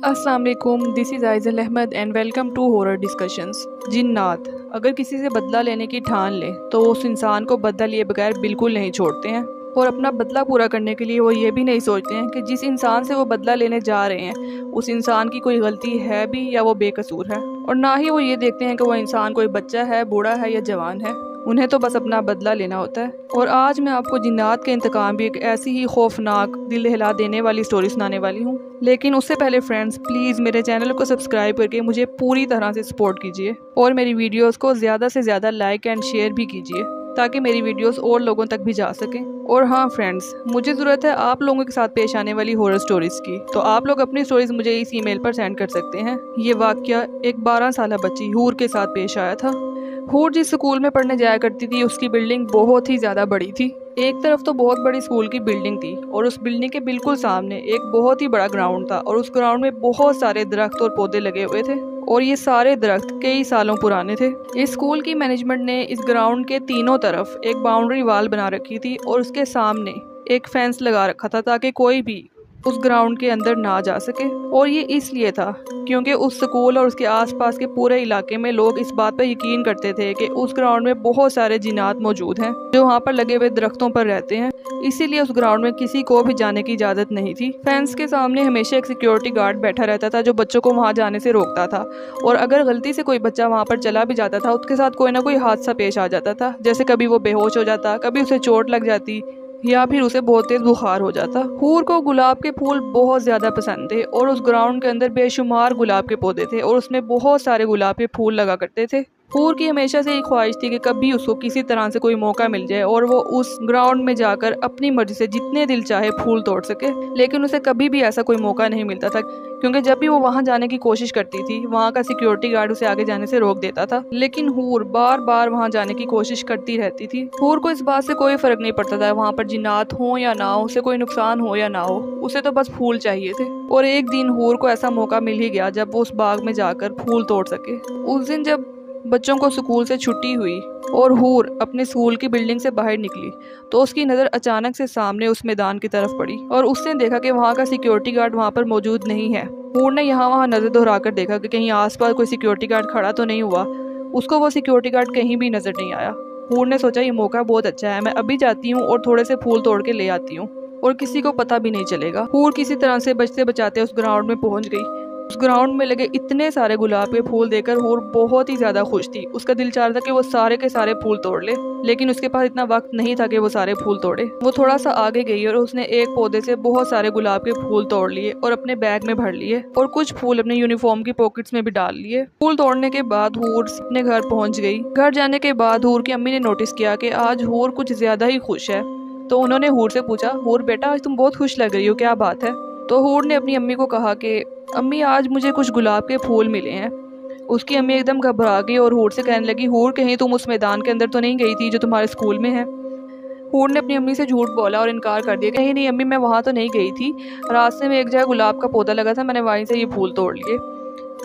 अस्सलाम वालेकुम, this is Aizal Ahmed and welcome to horror discussions. जिन्नात अगर किसी से बदला लेने की ठान ले तो उस इंसान को बदला लिए बगैर बिल्कुल नहीं छोड़ते हैं, और अपना बदला पूरा करने के लिए वो ये भी नहीं सोचते हैं कि जिस इंसान से वो बदला लेने जा रहे हैं उस इंसान की कोई गलती है भी या वो बेकसूर है। और ना ही वो ये देखते हैं कि वो इंसान कोई बच्चा है, बूढ़ा है या जवान है। उन्हें तो बस अपना बदला लेना होता है। और आज मैं आपको जिन्नात के इंतकाम भी एक ऐसी ही खौफनाक, दिल हिला देने वाली स्टोरी सुनाने वाली हूँ। लेकिन उससे पहले फ्रेंड्स, प्लीज़ मेरे चैनल को सब्सक्राइब करके मुझे पूरी तरह से सपोर्ट कीजिए और मेरी वीडियोस को ज़्यादा से ज़्यादा लाइक एंड शेयर भी कीजिए ताकि मेरी वीडियोस और लोगों तक भी जा सकें। और हाँ फ्रेंड्स, मुझे ज़रूरत है आप लोगों के साथ पेश आने वाली हॉरर स्टोरीज़ की, तो आप लोग अपनी स्टोरीज़ मुझे इस ईमेल पर सेंड कर सकते हैं। ये वाक़या एक 12 साल बच्ची हूर के साथ पेश आया था। हूर जिस स्कूल में पढ़ने जाया करती थी उसकी बिल्डिंग बहुत ही ज़्यादा बड़ी थी। एक तरफ तो बहुत बड़ी स्कूल की बिल्डिंग थी और उस बिल्डिंग के बिल्कुल सामने एक बहुत ही बड़ा ग्राउंड था और उस ग्राउंड में बहुत सारे दरख्त और पौधे लगे हुए थे और ये सारे दरख्त कई सालों पुराने थे। इस स्कूल की मैनेजमेंट ने इस ग्राउंड के तीनों तरफ एक बाउंड्री वाल बना रखी थी और उसके सामने एक फेंस लगा रखा था ताकि कोई भी उस ग्राउंड के अंदर ना जा सके। और ये इसलिए था क्योंकि उस स्कूल और उसके आसपास के पूरे इलाके में लोग इस बात पर यकीन करते थे कि उस ग्राउंड में बहुत सारे जिन्नात मौजूद हैं जो वहाँ पर लगे हुए दरख्तों पर रहते हैं, इसीलिए उस ग्राउंड में किसी को भी जाने की इजाज़त नहीं थी। फेंस के सामने हमेशा एक सिक्योरिटी गार्ड बैठा रहता था जो बच्चों को वहाँ जाने से रोकता था, और अगर गलती से कोई बच्चा वहाँ पर चला भी जाता था उसके साथ कोई ना कोई हादसा पेश आ जाता था, जैसे कभी वो बेहोश हो जाता, कभी उसे चोट लग जाती या फिर उसे बहुत तेज बुखार हो जाता। हूर को गुलाब के फूल बहुत ज़्यादा पसंद थे और उस ग्राउंड के अंदर बेशुमार गुलाब के पौधे थे और उसमें बहुत सारे गुलाब के फूल लगा करते थे। हूर की हमेशा से एक ख्वाहिश थी कि कभी उसको किसी तरह से कोई मौका मिल जाए और वो उस ग्राउंड में जाकर अपनी मर्जी से जितने दिल चाहे फूल तोड़ सके, लेकिन उसे कभी भी ऐसा कोई मौका नहीं मिलता था क्योंकि जब भी वो वहाँ जाने की कोशिश करती थी वहाँ का सिक्योरिटी गार्ड उसे आगे जाने से रोक देता था। लेकिन हूर बार बार वहाँ जाने की कोशिश करती रहती थी। हूर को इस बात से कोई फर्क नहीं पड़ता था वहाँ पर जिन्नात हो या ना हो, उसे कोई नुकसान हो या ना हो, उसे तो बस फूल चाहिए थे। और एक दिन हूर को ऐसा मौका मिल ही गया जब वो उस बाग में जाकर फूल तोड़ सके। उस दिन जब बच्चों को स्कूल से छुट्टी हुई और हूर अपने स्कूल की बिल्डिंग से बाहर निकली तो उसकी नज़र अचानक से सामने उस मैदान की तरफ पड़ी और उसने देखा कि वहाँ का सिक्योरिटी गार्ड वहाँ पर मौजूद नहीं है। हूर ने यहाँ वहाँ नज़र दोहराकर देखा कि कहीं आसपास कोई सिक्योरिटी गार्ड खड़ा तो नहीं हुआ। उसको वो सिक्योरिटी गार्ड कहीं भी नज़र नहीं आया। हूर ने सोचा ये मौका बहुत अच्छा है, मैं अभी जाती हूँ और थोड़े से फूल तोड़ के ले आती हूँ और किसी को पता भी नहीं चलेगा। हूर किसी तरह से बचते बचाते उस ग्राउंड में पहुँच गई। उस ग्राउंड में लगे इतने सारे गुलाब के फूल देखकर हूर बहुत ही ज़्यादा खुश थी। उसका दिल चाह रहा था कि वो सारे के सारे फूल तोड़ ले, लेकिन उसके पास इतना वक्त नहीं था कि वो सारे फूल तोड़े। वो थोड़ा सा आगे गई और उसने एक पौधे से बहुत सारे गुलाब के फूल तोड़ लिए और अपने बैग में भर लिए और कुछ फूल अपने यूनिफॉर्म की पॉकेट्स में भी डाल लिए। फूल तोड़ने के बाद हूर अपने घर पहुंच गई। घर जाने के बाद हूर की अम्मी ने नोटिस किया कि आज हूर कुछ ज़्यादा ही खुश है, तो उन्होंने हूर से पूछा, हूर बेटा आज तुम बहुत खुश लग रही हो, क्या बात है? तो हूर ने अपनी अम्मी को कहा कि अम्मी आज मुझे कुछ गुलाब के फूल मिले हैं। उसकी अम्मी एकदम घबरा गई और हूर से कहने लगी, हूर कहीं तुम उस मैदान के अंदर तो नहीं गई थी जो तुम्हारे स्कूल में है? हूर ने अपनी अम्मी से झूठ बोला और इनकार कर दिया, कहीं नहीं अम्मी मैं वहाँ तो नहीं गई थी, रास्ते में एक जगह गुलाब का पौधा लगा था, मैंने वहीं से ये फूल तोड़ लिए।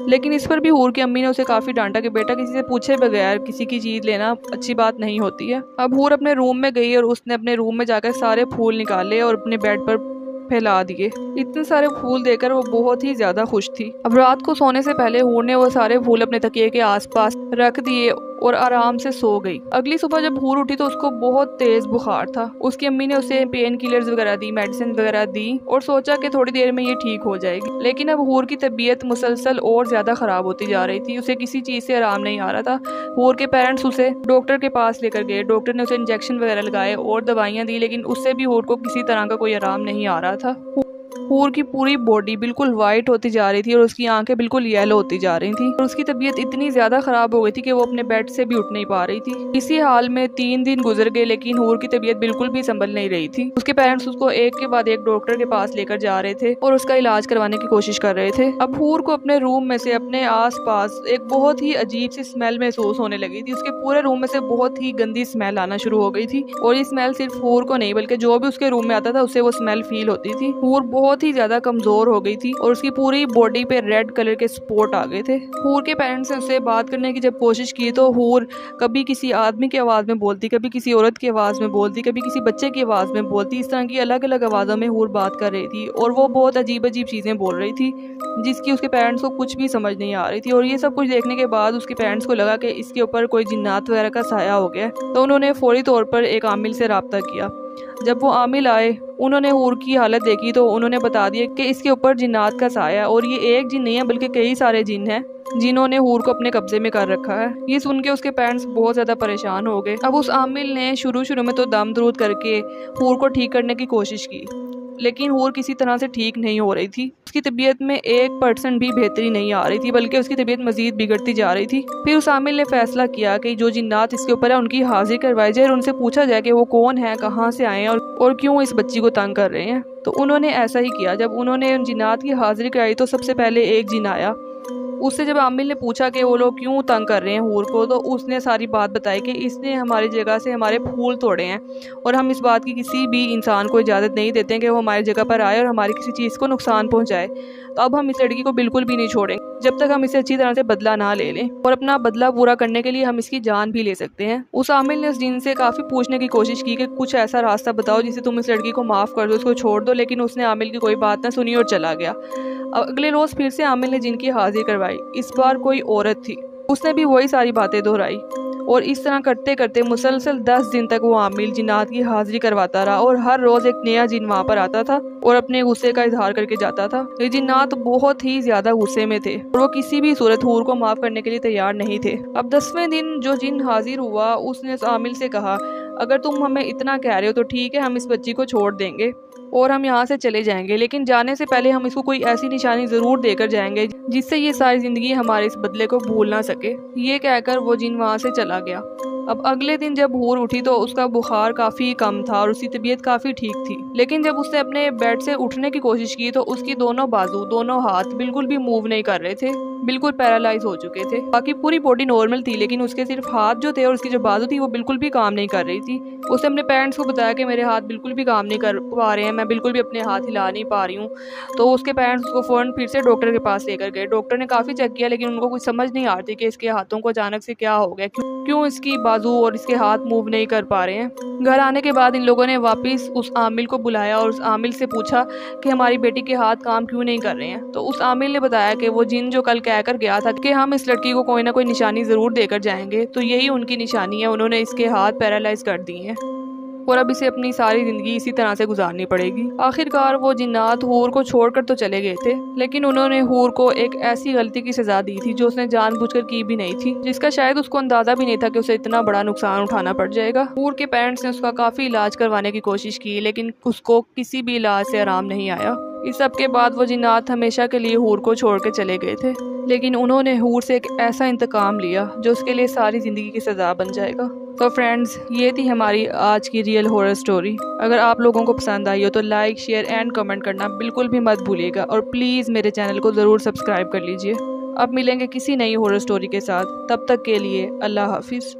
लेकिन इस पर भी हूर की अम्मी ने उसे काफ़ी डांटा कि बेटा किसी से पूछे बगैर किसी की चीज़ लेना अच्छी बात नहीं होती है। अब हूर अपने रूम में गई और उसने अपने रूम में जाकर सारे फूल निकाले और अपने बेड पर फैला दिए। इतने सारे फूल देखकर वो बहुत ही ज्यादा खुश थी। अब रात को सोने से पहले हूर ने वो सारे फूल अपने तकिए के आसपास रख दिए और आराम से सो गई। अगली सुबह जब हूर उठी तो उसको बहुत तेज बुखार था। उसकी अम्मी ने उसे पेन किलर्स वगैरह दी, मेडिसिन वगैरह दी और सोचा कि थोड़ी देर में ये ठीक हो जाएगी। लेकिन अब हूर की तबीयत मुसलसल और ज्यादा खराब होती जा रही थी। उसे किसी चीज से आराम नहीं आ रहा था। हूर के पेरेंट्स उसे डॉक्टर के पास लेकर गए। डॉक्टर ने उसे इंजेक्शन वगैरह लगाए और दवाइयाँ दी, लेकिन उससे भी हूर को किसी तरह का कोई आराम नहीं आ रहा था। हूर की पूरी बॉडी बिल्कुल वाइट होती जा रही थी और उसकी आंखें बिल्कुल येलो होती जा रही थी और उसकी तबीयत इतनी ज्यादा खराब हो गई थी कि वो अपने बेड से भी उठ नहीं पा रही थी। इसी हाल में 3 दिन गुजर गए लेकिन हूर की तबीयत बिल्कुल भी संभल नहीं रही थी। उसके पेरेंट्स उसको एक के बाद एक डॉक्टर के पास लेकर जा रहे थे और उसका इलाज करवाने की कोशिश कर रहे थे। अब हूर को अपने रूम में से अपने आस पास एक बहुत ही अजीब सी स्मेल महसूस होने लगी थी। उसके पूरे रूम में से बहुत ही गंदी स्मेल आना शुरू हो गई थी और ये स्मेल सिर्फ हूर को नहीं बल्कि जो भी उसके रूम में आता था उसे वो स्मेल फील होती थी। हूर बहुत بہت ہی زیادہ کمزور ہو گئی تھی اور اس کی پوری باڈی پہ ریڈ کلر کے سپوٹ آ گئے تھے۔ حور کے پیرنٹس نے اسے بات کرنے کی جب کوشش کی تو حور کبھی کسی آدمی کی آواز میں بولتی، کبھی کسی عورت کی آواز میں بولتی، کبھی کسی بچے کی آواز میں بولتی۔ اس طرح کی الگ الگ آوازوں میں حور بات کر رہی تھی اور وہ بہت عجیب عجیب چیزیں بول رہی تھی جس کی اس کے پیرنٹس کو کچھ بھی سمجھ نہیں آ رہی تھی۔ اور یہ سب کچھ دیکھنے کے بعد اس کے پیرنٹس کو لگا کہ اس کے اوپر کوئی جنات وغیرہ کا سایہ ہو گیا، تو انہوں نے فوری طور پر ایک عامل سے رابطہ کیا۔ جب وہ عامل آئے، انہوں نے حور کی حالت دیکھی تو انہوں نے بتا دیا کہ اس کے اوپر جنات کا سایہ ہے اور یہ ایک جن نہیں ہے بلکہ کئی سارے جن ہیں جنہوں نے حور کو اپنے قبضے میں کر رکھا ہے۔ یہ سن کے اس کے پیرنٹس بہت زیادہ پریشان ہو گئے۔ اب اس عامل نے شروع میں تو دم درود کر کے حور کو ٹھیک کرنے کی کوشش کی، لیکن حور کسی طرح سے ٹھیک نہیں ہو رہی تھی۔ اس کی طبیعت میں 1% بھی بہتری نہیں آ رہی تھی، بلکہ اس کی طبیعت مزید بگڑتی جا رہی تھی۔ پھر اس عامل نے فیصلہ کیا کہ جو جنات اس کے اوپر ہیں ان کی حاضری کروائی جائے اور ان سے پوچھا جائے کہ وہ کون ہیں، کہاں سے آئے ہیں اور کیوں اس بچی کو تنگ کر رہے ہیں۔ تو انہوں نے ایسا ہی کیا۔ جب انہوں نے ان جنات کی حاضری کرائی تو سب سے پہلے ایک جن آیا۔ اس سے جب عامل نے پوچھا کہ وہ لوگ کیوں تنگ کر رہے ہیں حور کو، تو اس نے ساری بات بتائی کہ اس نے ہماری جگہ سے ہمارے پھول توڑے ہیں اور ہم اس بات کی کسی بھی انسان کو اجازت نہیں دیتے ہیں کہ وہ ہماری جگہ پر آئے اور ہماری کسی چیز کو نقصان پہنچائے۔ تو اب ہم اس لڑکی کو بالکل بھی نہیں چھوڑیں جب تک ہم اسے اچھی طرح سے بدلہ نہ لے لیں، اور اپنا بدلہ پورا کرنے کے لیے ہم اس کی جان بھی لے سکتے ہیں۔ اس عامل نے اس جن سے کافی پوچھنے کی کوشش کی کہ کچھ ایسا راستہ بتاؤ جسے تم اس لڑکی کو معاف کر دو، اس کو چھوڑ دو، لیکن اس نے عامل کی کوئی بات نہ سنی اور چلا گیا۔ اگلے روز پھر سے عامل نے جن کی حاضری کروائی۔ اس بار کوئی عورت تھی، اس نے بھی وہی ساری باتیں دہرائی اور اس طرح کرتے کرتے مسلسل 10 دن تک وہ عامل جنات کی حاضری کرواتا رہا اور ہر روز ایک نیا جن وہاں پر آتا تھا اور اپنے غصے کا اظہار کر کے جاتا تھا۔ یہ جنات بہت ہی زیادہ غصے میں تھے اور وہ کسی بھی صورت حور کو معاف کرنے کے لیے تیار نہیں تھے۔ اب 10ویں دن جو جن حاضر ہوا اس نے اس عامل سے کہا، اگر تم ہمیں اتنا کہہ رہے ہو تو ٹھیک ہے، ہم اس بچی کو چھوڑ دیں گے اور ہم یہاں سے چلے جائیں گے، لیکن جانے سے پہلے ہم اس کو کوئی ایسی نشانی ضرور دے کر جائیں گے جس سے یہ ساری زندگی ہمارے اس بدلے کو بھول نہ سکے۔ یہ کہہ کر وہ جن وہاں سے چلا گیا۔ اب اگلے دن جب حور اٹھی تو اس کا بخار کافی کم تھا اور اس کی طبیعت کافی ٹھیک تھی، لیکن جب اس نے اپنے بیڈ سے اٹھنے کی کوشش کی تو اس کی دونوں بازو، دونوں ہاتھ بالکل بھی موو نہیں کر رہے تھے، بالکل پیرالائز ہو چکے تھے۔ باقی پوری باڈی نارمل تھی، لیکن اس کے صرف ہاتھ جو تھے اور اس کی جو بازو تھی وہ بالکل بھی کام نہیں کر رہی تھی۔ اس نے اپنے پیرنٹس کو بتایا کہ میرے ہاتھ بالکل بھی کام نہیں کر پا رہے ہیں، میں بالکل بھی اپنے ہاتھ ہلا نہیں پا رہی ہوں۔ تو اس کے پیرنٹس اس کو فوراً پھر سے ڈاکٹر کے پاس لے کر گئے۔ ڈاکٹر نے کافی چیک کیا لیکن ان کو کچھ سمجھ نہیں آ رہی تھی کہ اس کے ہاتھوں کو اچانک سے کیا ہو گیا، کیوں اس کی بازو اور اس کے ہاتھ موو نہیں کر پا رہے ہیں۔ گھر آنے کے بعد ان لوگوں نے واپس اس عامل کو بلایا اور اس عامل سے پوچھا کہ ہماری بیٹی کے ہاتھ کام کیوں نہیں کر رہے ہیں۔ تو اس عامل نے بتایا کہ وہ جن جو کل کہہ کر گیا تھا کہ ہم اس لڑکی کو کوئی نہ کوئی نشانی ضرور دے کر جائیں گے، تو یہی ان کی نشانی ہے، انہوں نے اس کے ہاتھ پیرالائز کر دی ہیں اور اب اسے اپنی ساری زندگی اسی طرح سے گزارنی پڑے گی۔ آخرکار وہ جنات حور کو چھوڑ کر تو چلے گئے تھے، لیکن انہوں نے حور کو ایک ایسی غلطی کی سزا دی تھی جو اس نے جان بوجھ کر کی بھی نہیں تھی، جس کا شاید اس کو اندازہ بھی نہیں تھا کہ اسے اتنا بڑا نقصان اٹھانا پڑ جائے گا۔ حور کے پیرنٹس نے اس کا کافی علاج کروانے کی کوشش کی، لیکن اس کو کسی بھی علاج سے آرام نہیں آیا۔ اس سب کے بعد وہ جنات ہمیشہ کے لیے حور کو چھوڑ کے چلے گئے تھے، لیکن انہوں نے حور سے ایک ایسا انتقام لیا جو اس کے لیے ساری زندگی کی سزا بن جائے گا۔ تو فرینڈز، یہ تھی ہماری آج کی ریئل ہورر سٹوری۔ اگر آپ لوگوں کو پسند آئی ہو تو لائک، شیئر اینڈ کمنٹ کرنا بالکل بھی مت بھولیے گا، اور پلیز میرے چینل کو ضرور سبسکرائب کر لیجئے۔ اب ملیں گے کسی نئی ہورر سٹوری کے ساتھ، تب تک کے لیے اللہ حافظ۔